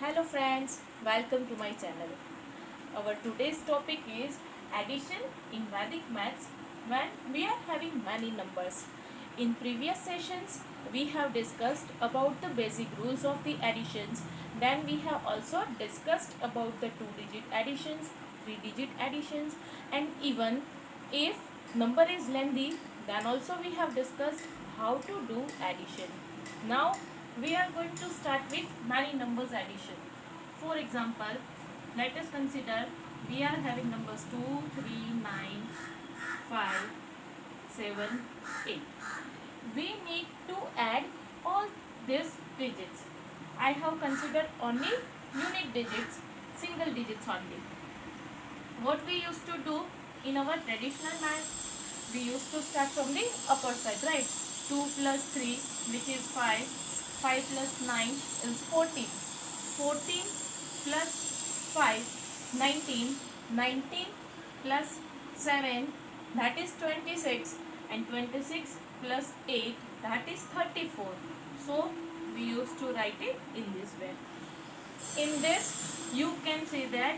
Hello friends, welcome to my channel. Our today's topic is addition in Vedic maths when we are having many numbers. In previous sessions, we have discussed about the basic rules of the additions. Then we have also discussed about the two-digit additions, three-digit additions, and even if number is lengthy, then also we have discussed how to do addition. Now we are going to start with many numbers addition. For example, let us consider we are having numbers 2, 3, 9, 5, 7, 8. We need to add all these digits. I have considered only unit digits, single digits only. What we used to do in our traditional math, we used to start from the upper side, right? 2 plus 3, which is 5. 5 plus 9 is 14. 14 plus 5, 19. 19 plus 7, that is 26. And 26 plus 8, that is 34. So, we used to write it in this way. In this, you can see that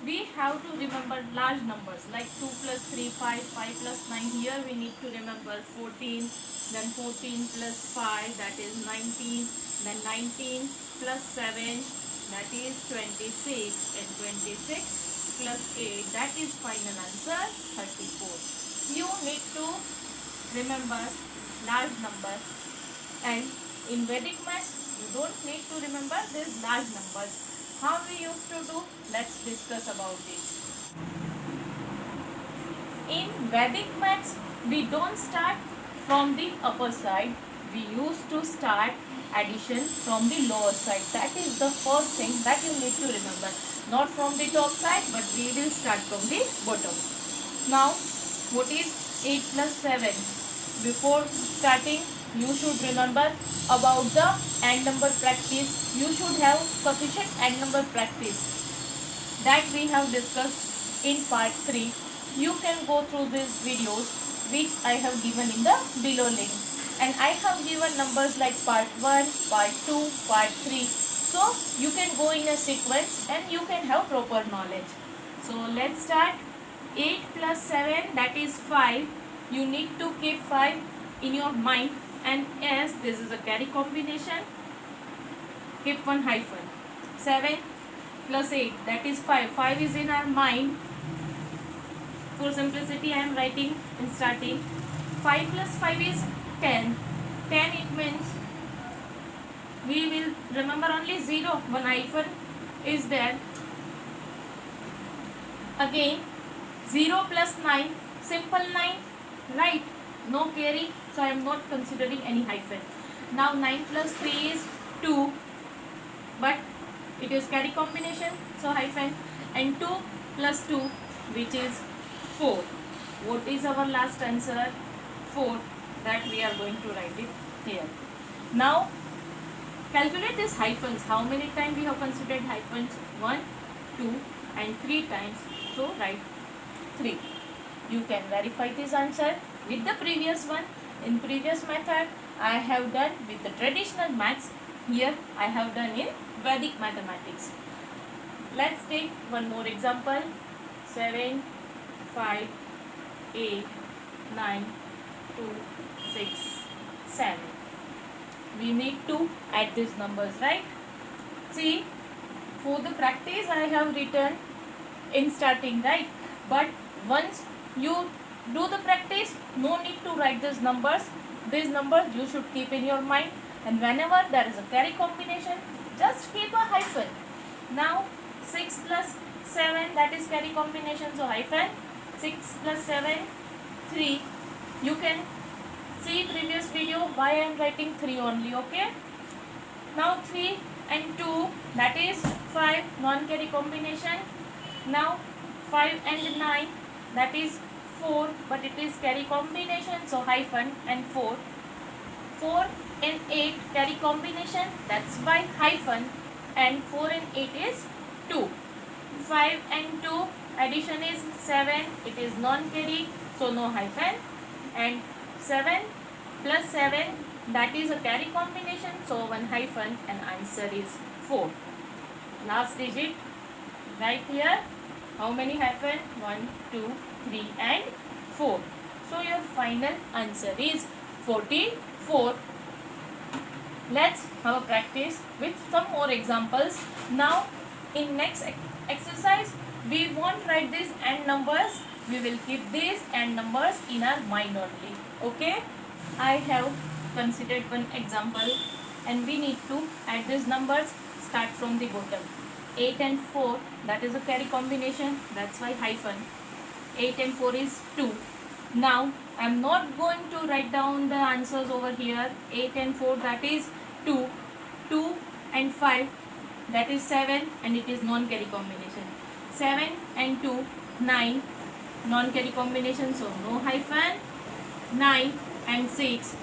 we have to remember large numbers like 2 plus 3, 5, 5 plus 9. Here we need to remember 14, then 14 plus 5, that is 19, then 19 plus 7, that is 26, and 26 plus 8, that is final answer 34. You need to remember large numbers, and in Vedic maths you don't need to remember these large numbers. How we used to do? Let's discuss about it. In Vedic maths, we don't start from the upper side. We used to start addition from the lower side. That is the first thing that you need to remember. Not from the top side, but we will start from the bottom. Now, what is 8 plus 7? Before starting, you should remember about the AND number practice. You should have sufficient AND number practice. That we have discussed in part 3. You can go through these videos which I have given in the below link. And I have given numbers like part 1, part 2, part 3. So you can go in a sequence and you can have proper knowledge. So let's start. 8 plus 7, that is 5. You need to keep 5 in your mind, and as this is a carry combination, keep one hyphen. 7 plus 8, that is 5. 5 is in our mind. For simplicity, I am writing in starting. 5 plus 5 is 10. 10, it means we will remember only 0. One hyphen is there. Again, 0 plus 9, simple 9, right? No carry, so I am not considering any hyphen. Now 9 plus 3 is 2, but it is carry combination, so hyphen. And 2 plus 2, which is 4. What is our last answer? 4. That we are going to write it here. Now calculate these hyphens. How many times we have considered hyphens? 1, 2 and 3 times. So write 3. You can verify this answer with the previous one. In previous method, I have done with the traditional maths. Here I have done in Vedic mathematics. Let's take one more example. 7, 5, 8, 9, 2, 6, 7. We need to add these numbers, right? See, for the practice I have written in starting, right? But once you do the practice, no need to write these numbers. These numbers you should keep in your mind, and whenever there is a carry combination, just keep a hyphen. Now 6 plus 7, that is carry combination, so hyphen. 6 plus 7, 3. You can see previous video why I am writing 3 only, okay? Now 3 and 2, that is 5, non-carry combination. Now 5 and 9, that is 4, but it is carry combination, so hyphen and 4. 4 and 8, carry combination, that's why hyphen, and 4 and 8 is 2. 5 and 2, addition is 7, it is non-carry, so no hyphen. And 7 plus 7, that is a carry combination, so one hyphen, and answer is 4. last digit right here. How many hyphen? 1, 2, 3 and 4. So your final answer is 44. Let's have a practice with some more examples. Now in next exercise we won't write these and numbers. We will keep these and numbers in our mind only. Okay. I have considered one example and we need to add these numbers. Start from the bottom. 8 and 4, that is a carry combination, that's why hyphen. 8 and 4 is 2. Now I am not going to write down the answers over here. 8 and 4, that is 2. 2 and 5, that is 7 and it is non-carry combination. 7 and 2, 9, non-carry combination, so no hyphen. 9 and 6,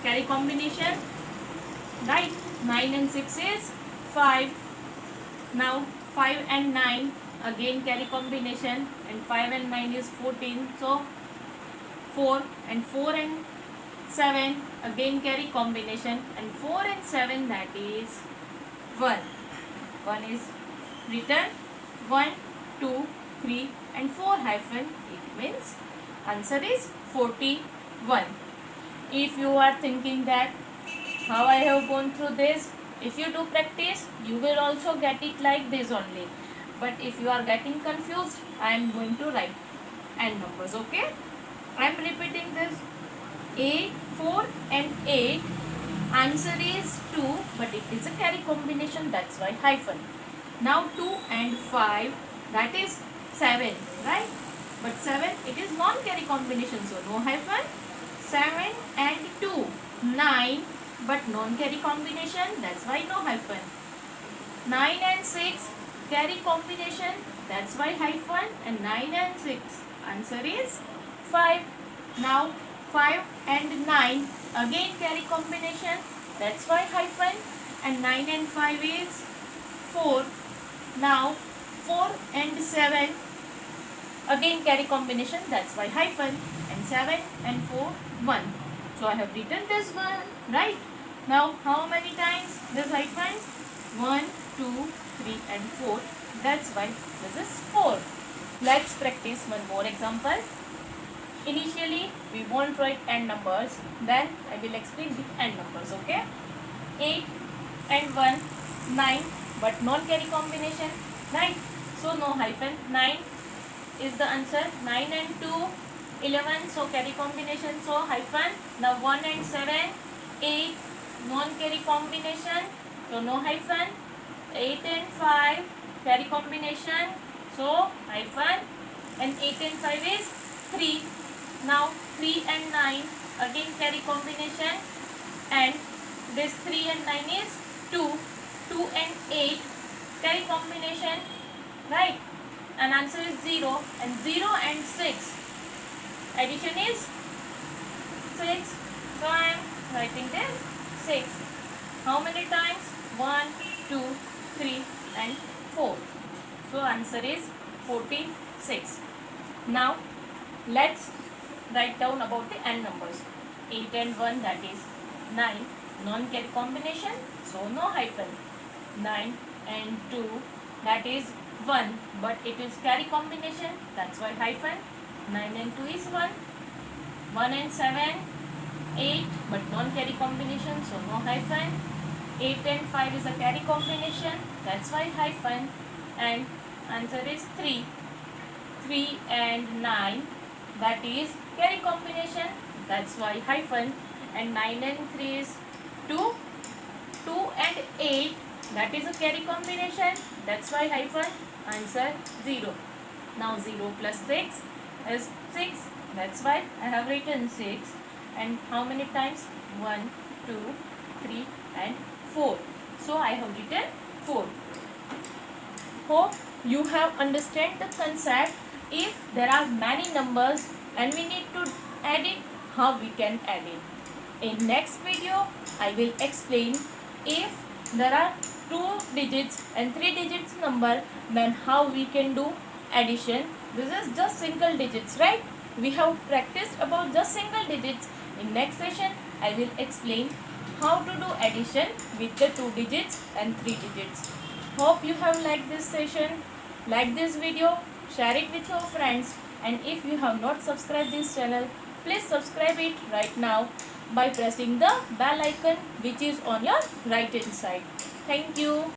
carry combination, right? 9 and 6 is 5. Now 5 and 9, again carry combination, and 5 and 9 is 14, so 4. And 4 and 7, again carry combination, and 4 and 7, that is 1. 1 is written. 1, 2, 3 and 4 hyphen, it means answer is 41. If you are thinking that how I have gone through this, if you do practice, you will also get it like this only. But if you are getting confused, I am going to write and numbers, okay? I am repeating this. 8, 4 and 8, answer is 2, but it is a carry combination, that's why hyphen. Now 2 and 5, that is 7, right? But 7, it is non-carry combination, so no hyphen. 7 and 2, 9, but non-carry combination, that's why no hyphen. 9 and 6, carry combination, that's why hyphen. And 9 and 6, answer is 5. Now 5 and 9, again carry combination, that's why hyphen. And 9 and 5 is 4. Now 4 and 7, again carry combination, that's why hyphen. And 7 and 4, 1. So I have written this one, right? Now how many times this hyphen? 1, 2, 3 and 4. That's why this is 4. Let's practice one more example. Initially we won't write and numbers, then I will explain the and numbers, okay? 8 and 1, 9, but non-carry combination, right? So no hyphen. 9 is the answer. 9 and 2, 11, so carry combination, so hyphen. Now 1 and 7, 8, non-carry combination, so no hyphen. 8 and 5, carry combination, so hyphen. And 8 and 5 is 3. Now 3 and 9, again carry combination, and this 3 and 9 is 2. 2 and 8, carry combination, right? And answer is 0. And 0 and 6, addition is 6. So I am writing this 6. How many times? 1, 2, 3 and 4. So answer is 46. Now let's write down about the and numbers. 8 and 1, that is 9, non-carry combination, so no hyphen. 9 and 2, that is 1, but it is carry combination, that's why hyphen. 9 and 2 is 1. 1 and 7, 8, but non-carry combination, so no hyphen. 8 and 5 is a carry combination, that's why hyphen. And answer is 3. 3 and 9, that is carry combination, that's why hyphen. And 9 and 3 is 2. 2 and 8, that is a carry combination, that's why hyphen. Answer 0. Now 0 plus 6 is 6, that's why I have written 6. And how many times? 1, 2, 3 and 4. So I have written 4. Hope you have understood the concept. If there are many numbers and we need to add it, how we can add it. In next video I will explain if there are 2 digits and 3 digits number, then how we can do addition. This is just single digits, right? We have practiced about just single digits. In next session I will explain how to do addition with the 2 digits and 3 digits. Hope you have liked this session. Like this video, share it with your friends, and if you have not subscribed this channel, please subscribe it right now by pressing the bell icon which is on your right hand side. Thank you.